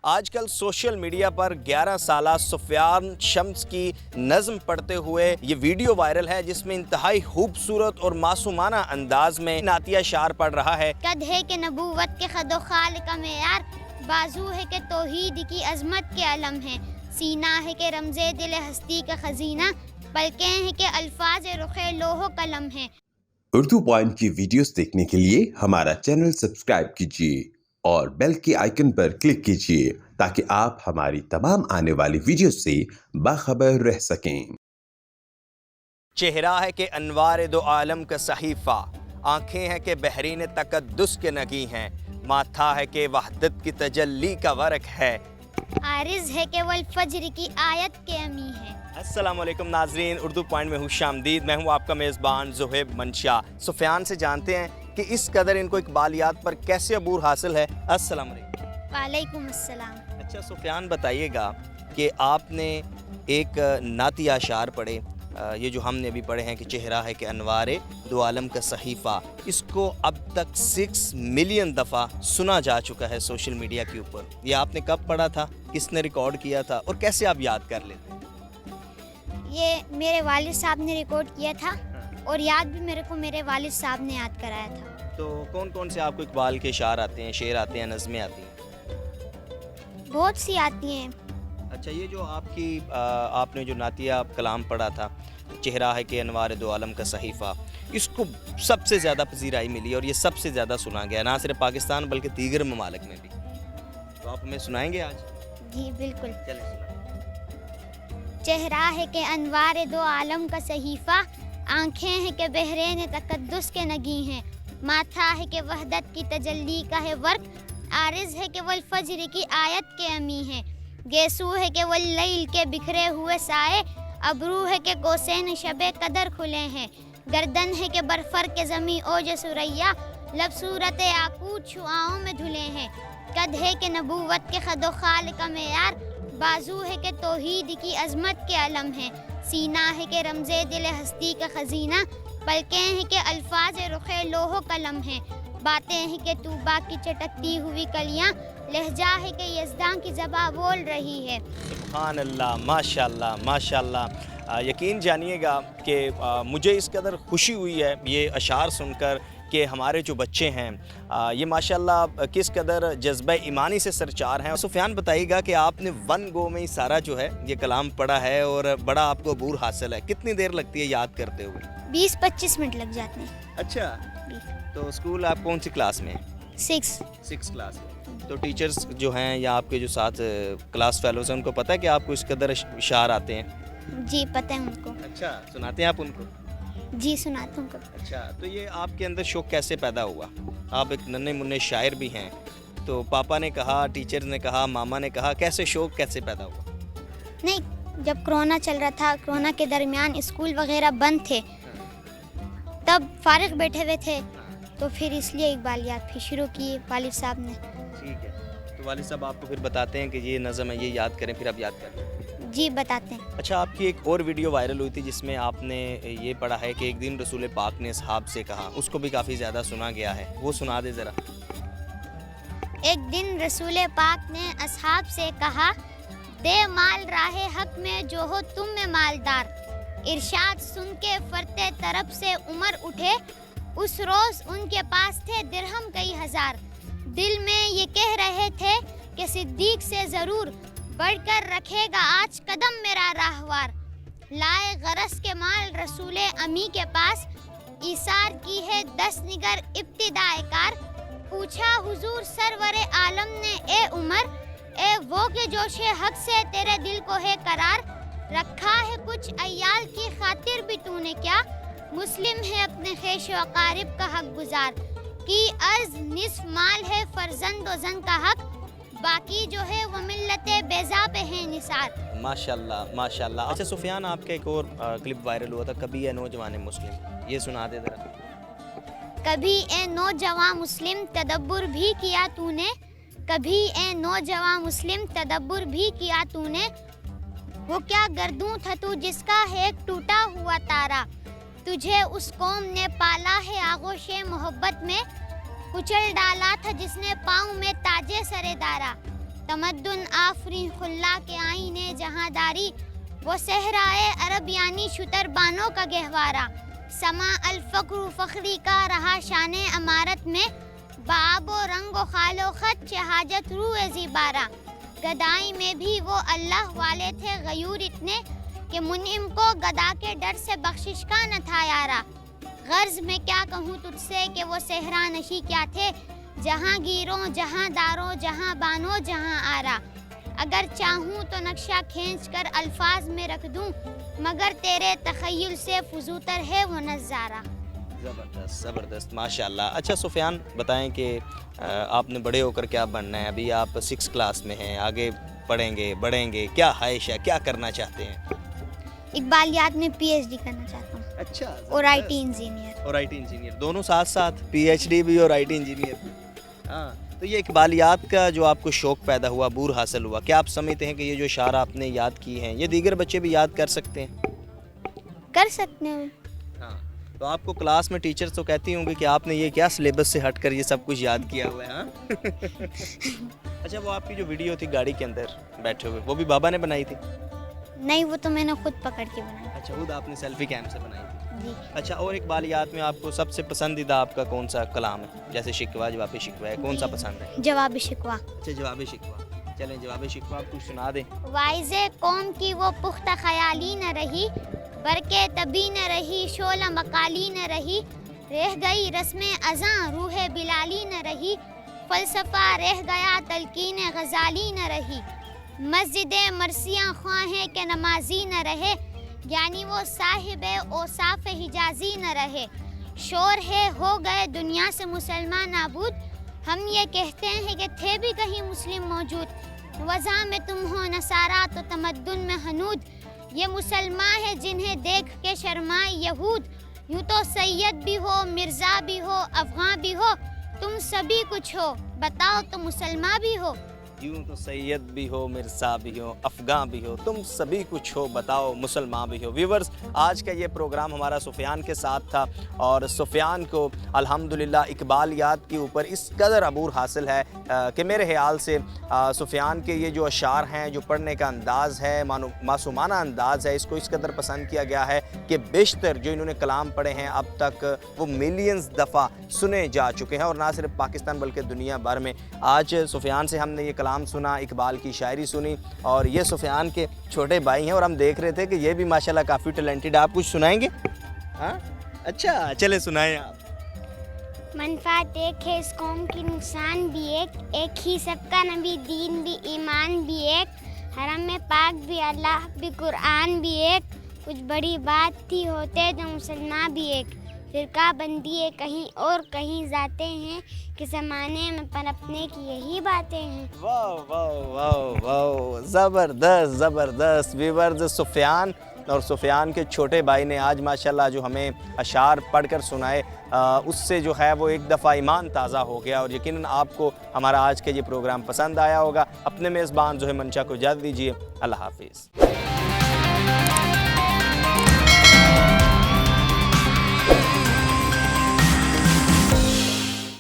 آج کل social media پر 11 سالہ سفیان شمس کی نظم پڑھتے ہوئے یہ ویڈیو وائرل ہے جس میں انتہائی خوبصورت اور معصومانہ انداز میں نعتیہ اشعار پڑھ رہا ہے۔ قد ہے کہ نبوت کے خد و خال کا معیار، بازو ہے کہ توحید کی عظمت کے علم ہے، سینہ ہے کہ رمز دل ہستی کا خزینہ، پلکیں ہیں کہ الفاظ رخ لوح و قلم ہے۔ اردو پوائنٹ کی ویڈیوز دیکھنے کے لیے ہمارا چینل سبسکرائب کیجیے اور بیل کے آئیکن پر کلک کیجیے تاکہ آپ ہماری تمام آنے والی ویڈیوز سے باخبر رہ سکیں۔ چہرہ ہے کہ انوار دو عالم کا صحیفہ، آنکھیں ہیں کہ بحرین تقدس کے نگی ہیں، ماتھا ہے کہ وحدت کی تجلی کا ورق ہے، عارض ہے کہ والفجر کی آیت کے امی ہے۔ السلام علیکم ناظرین، اردو پوائنٹ میں خوش آمدید۔ میں ہوں آپ کا میزبان زہیب منشا۔ سفیان سے جانتے ہیں کہ اس قدر ان کو اقبالیات پر کیسے عبور حاصل ہے۔ السلام علیکم۔ وعلیکم السلام۔ اچھا سفیان، بتائیے گا کہ آپ نے ایک نعتیہ اشعار پڑھے، یہ جو ہم نے ابھی پڑھے ہیں کہ چہرہ ہے کہ انوار دو عالم کا صحیفہ، اس کو اب تک 6 ملین دفعہ سنا جا چکا ہے سوشل میڈیا کے اوپر۔ یہ آپ نے کب پڑھا تھا، کس نے ریکارڈ کیا تھا اور کیسے آپ یاد کر لیتے ہیں؟ یہ میرے والد صاحب نے ریکارڈ کیا تھا اور یاد بھی میرے کو میرے والد صاحب نے یاد کرایا تھا۔ تو کون کون سے آپ کو اقبال کے اشعار آتے ہیں، شعر آتے ہیں، نظمیں آتی ہیں؟ بہت سی آتی ہیں۔ اچھا، یہ جو آپ نے جو نعتیہ کلام پڑھا تھا، چہرہ ہے کہ انوار دو عالم کا صحیفہ، اس کو سب سے زیادہ پذیرائی ملی اور یہ سب سے زیادہ سنا گیا، نہ صرف پاکستان بلکہ دیگر ممالک میں بھی۔ تو آپ ہمیں سنائیں گے آج؟ جی بالکل۔ چلیں سنائیں۔ چہرہ ہے کہ انوار دو عالم کا صحیفہ، آنکھیں ہیں کہ بحرین تقدس کے نگی ہیں، ماتھا ہے کہ وحدت کی تجلی کا ہے ورق، عارض ہے کہ والفجر کی آیت کے امی ہے، گیسو ہے کہ واللیل کے بکھرے ہوئے سائے، ابرو ہے کہ کوسین شب قدر کھلے ہیں، گردن ہے کہ برفر کے زمیں اوج سریا، لب صورت یاقوت شعاؤں میں دھلے ہیں، قد ہے کہ نبوت کے خد و خال کا معیار، بازو ہے کہ توحید کی عظمت کے علم ہے، سینہ ہے کہ رمز دل ہستی کا خزینہ، پلکیں ہیں کہ الفاظ رخ لوح و قلم ہیں، باتیں ہیں کہ طوبا کی چٹکتی ہوئی کلیاں، لہجہ ہے کہ یزداں کی زبان بول رہی ہے۔ سبحان اللہ، ماشاءاللہ ماشاءاللہ۔ یقین جانیے گا کہ مجھے اس قدر خوشی ہوئی ہے یہ اشعار سن کر کہ ہمارے جو بچے ہیں یہ ماشاءاللہ کس قدر جذبہ ایمانی سے سرچار ہیں۔ سفیان، بتائیے گا کہ آپ نے 1 گو میں ہی سارا جو ہے یہ کلام پڑھا ہے اور بڑا آپ کو عبور حاصل ہے، کتنی دیر لگتی ہے یاد کرتے ہوئے؟ 20-25 منٹ لگ جاتے ہیں۔ اچھا، تو اسکول آپ کون سی کلاس میں ہیں؟ 6 کلاس میں۔ تو ٹیچرز جو ہیں یا آپ کے جو ساتھ کلاس فیلوز ہیں ان کو پتہ ہے کہ آپ کو اس قدر اشعار آتے ہیں؟ جی پتہ ہے ان کو۔ اچھا، سناتے ہیں آپ ان کو؟ جی سناتا ہوں کبھی۔ اچھا، تو یہ آپ کے اندر شوق کیسے پیدا ہوا؟ آپ ایک ننھے منھے شاعر بھی ہیں، تو پاپا نے کہا، ٹیچر نے کہا، ماما نے کہا، کیسے شوق کیسے پیدا ہوا؟ نہیں، جب کرونا چل رہا تھا، کرونا کے درمیان اسکول وغیرہ بند تھے، تب فارغ بیٹھے ہوئے تھے تو پھر اس لیے اقبالیات پھر شروع کی والد صاحب نے۔ ٹھیک ہے، تو والد صاحب آپ کو پھر بتاتے ہیں کہ یہ نظم ہے، یہ یاد کریں، پھر آپ یاد کریں؟ جی بتاتے ہیں۔ اچھا، آپ کی ایک اور ویڈیو وائرل ہوئی تھی جس میں آپ نے یہ پڑھا ہے کہ ایک دن رسول پاک نے اصحاب سے کہا، اس کو بھی کافی زیادہ سنا گیا ہے، وہ سنا دے ذرا۔ ایک دن رسول پاک نے اصحاب سے کہا، دے مال راہ حق میں جو ہو تم میں مالدار، ارشاد سن کے فرتے طرف سے عمر اٹھے، اس روز ان کے پاس تھے درہم کئی ہزار، دل میں یہ کہہ رہے تھے کہ صدیق سے ضرور بڑھ کر رکھے گا آج قدم میرا راہوار، لائے غرض کے مال رسول امی کے پاس، ایثار کی ہے 10 نگر ابتدائے کار، پوچھا حضور سرور عالم نے، اے عمر، اے وہ کہ جوش حق سے تیرے دل کو ہے قرار، رکھا ہے کچھ عیال کی خاطر بھی تو نے کیا، مسلم ہے اپنے خیش و اقارب کا حق گزار، کی عرض نصف مال ہے فرزند و زن کا حق، باقی جو ہے وہ ملت بیضا پہ ہے نثار۔ ماشاءاللہ ماشاءاللہ۔ اچھا سفیان، آپ کا ایک اور کلپ وائرل ہوا تھا، کبھی ہے نوجوان مسلم، یہ سنا دے ذرا۔ کبھی اے نوجوان مسلم تدبر بھی کیا تو نے، کبھی اے نوجوان مسلم تدبر بھی کیا تو نے، وہ کیا گردوں تھا تو جس کا ہے ایک ٹوٹا ہوا تارا، تجھے اس قوم نے پالا ہے آغوش محبت میں، کچل ڈالا تھا جس نے پاؤں میں تاجے سرے دارا، تمدن آفرین خلا کے آئینے جہاں داری، وہ صحرائے عرب یعنی شتر بانوں کا گہوارہ، سما الفقر فخری کا رہا شان امارت میں، باب و رنگ و خال و خط چہ حاجت روئے زیبارہ، گدائی میں بھی وہ اللہ والے تھے غیور اتنے کہ منعم کو گدا کے ڈر سے بخشش کا نہ تھا یارا، غرض میں کیا کہوں تجھ سے کہ وہ صحرا نشی کیا تھے، جہاں گیروں جہاں داروں جہاں بانوں جہاں آرا، اگر چاہوں تو نقشہ کھینچ کر الفاظ میں رکھ دوں، مگر تیرے تخیل سے فزوتر ہے وہ نظارہ۔ زبردست زبردست ماشاء اللہ۔ اچھا سفیان بتائیں کہ آپ نے بڑے ہو کر کیا بننا ہے؟ ابھی آپ 6 کلاس میں ہیں، آگے پڑھیں گے بڑھیں گے، کیا خواہش ہے، کیا کرنا چاہتے ہیں؟ اقبالیات میں پی ایچ ڈی کرنا چاہتا ہوں اچھا، اور آئی ٹی انجینئر۔ اور آئی ٹی انجینئر دونوں ساتھ ساتھ، پی ایچ ڈی بھی اور آئی ٹی انجینئر۔ ہاں، تو یہ اقبالیات کا جو آپ کو شوق پیدا ہوا، بور حاصل ہوا، کیا آپ سمجھتے ہیں کہ یہ جو اشعار آپ نے یاد کی ہیں یہ دیگر بچے بھی یاد کر سکتے ہیں؟ کر سکتے ہیں۔ ہاں، تو آپ کو کلاس میں ٹیچر تو کہتی ہوں گے کہ آپ نے یہ کیا سلیبس سے ہٹ کر یہ سب کچھ یاد کیا ہوا ہے؟ ہاں اچھا، وہ آپ کی جو ویڈیو تھی گاڑی کے اندر بیٹھے ہوئے، وہ بھی بابا نے بنائی تھی؟ نہیں، وہ تو میں نے خود پکڑ کے بنائی۔ اچھا، خود آپ نے سیلفی کیم سے بنائی تھی؟ جی۔ اچھا، اور اقبالیات میں آپ کو سب سے پسندیدہ آپ کا کون سا کلام ہے؟ جیسے شکوہ، جواب شکوہ ہے، کون سا پسند ہے؟ جواب شکوہ۔ اچھا، جواب شکوہ، چلیں جواب شکوہ آپ کچھ سنا دیں۔ وائز قوم کی وہ پختہ خیالی نہ رہی، برکے طبی نہ رہی، شعلہ مقالی نہ رہی، رہ گئی رسم ازاں روح بلالی نہ رہی، فلسفہ رہ گیا تلقین غزالی نہ رہی، مسجد مرثیہ خواہیں کہ نمازی نہ رہے، یعنی وہ صاحب اوصاف حجازی نہ رہے، شور ہے ہو گئے دنیا سے مسلمان نابود، ہم یہ کہتے ہیں کہ تھے بھی کہیں مسلم موجود، وضع میں تم ہو نصارہ تو تمدن میں ہنود، یہ مسلمان ہے جنہیں دیکھ کے شرمائے یہود، یوں تو سید بھی ہو مرزا بھی ہو افغان بھی ہو، تم سبھی کچھ ہو بتاؤ تو مسلمان بھی ہو، یوں تو سید بھی ہو مرزا بھی ہو افغان بھی ہو، تم سبھی کچھ ہو بتاؤ مسلمان بھی ہو۔ ویورز، آج کا یہ پروگرام ہمارا سفیان کے ساتھ تھا، اور سفیان کو الحمدللہ اقبالیات کے اوپر اس قدر عبور حاصل ہے کہ میرے خیال سے سفیان کے یہ جو اشعار ہیں، جو پڑھنے کا انداز ہے، معصومانہ انداز ہے، اس کو اس قدر پسند کیا گیا ہے کہ بیشتر جو انہوں نے کلام پڑھے ہیں اب تک وہ ملینز دفعہ سنے جا چکے ہیں، اور نہ صرف پاکستان بلکہ دنیا بھر میں۔ آج سفیان سے ہم نے یہ کلام سنا، اقبال کی شاعری سنی، اور یہ سفیان کے چھوٹے بھائی ہیں، اور ہم دیکھ رہے تھے کہ یہ بھی ماشاءاللہ کافی ٹیلنٹڈ۔ آپ کچھ سنائیں گے؟ ہاں، اچھا چلے سنائیں آپ۔ منفعت ایک ہے اس قوم کی، نقصان بھی ایک ہی سب کا، نبی دین بھی ایمان بھی ایک، حرم میں پاک بھی اللہ بھی قرآن بھی ایک، کچھ بڑی بات تھی ہوتے جو مسلمان بھی ایک، فرقہ بندی ہے کہیں اور کہیں ذاتیں ہیں کہ زمانے میں پنپنے کی یہی باتیں ہیں۔ واو واو واو واو، زبردست زبردست۔ ویورز، سفیان اور سفیان کے چھوٹے بھائی نے آج ماشاءاللہ جو ہمیں اشعار پڑھ کر سنائے، اس سے جو ہے وہ ایک دفعہ ایمان تازہ ہو گیا، اور یقیناً آپ کو ہمارا آج کا یہ پروگرام پسند آیا ہوگا۔ اپنے میزبان زہیر منشا کو اجازت دیجیے، اللہ حافظ۔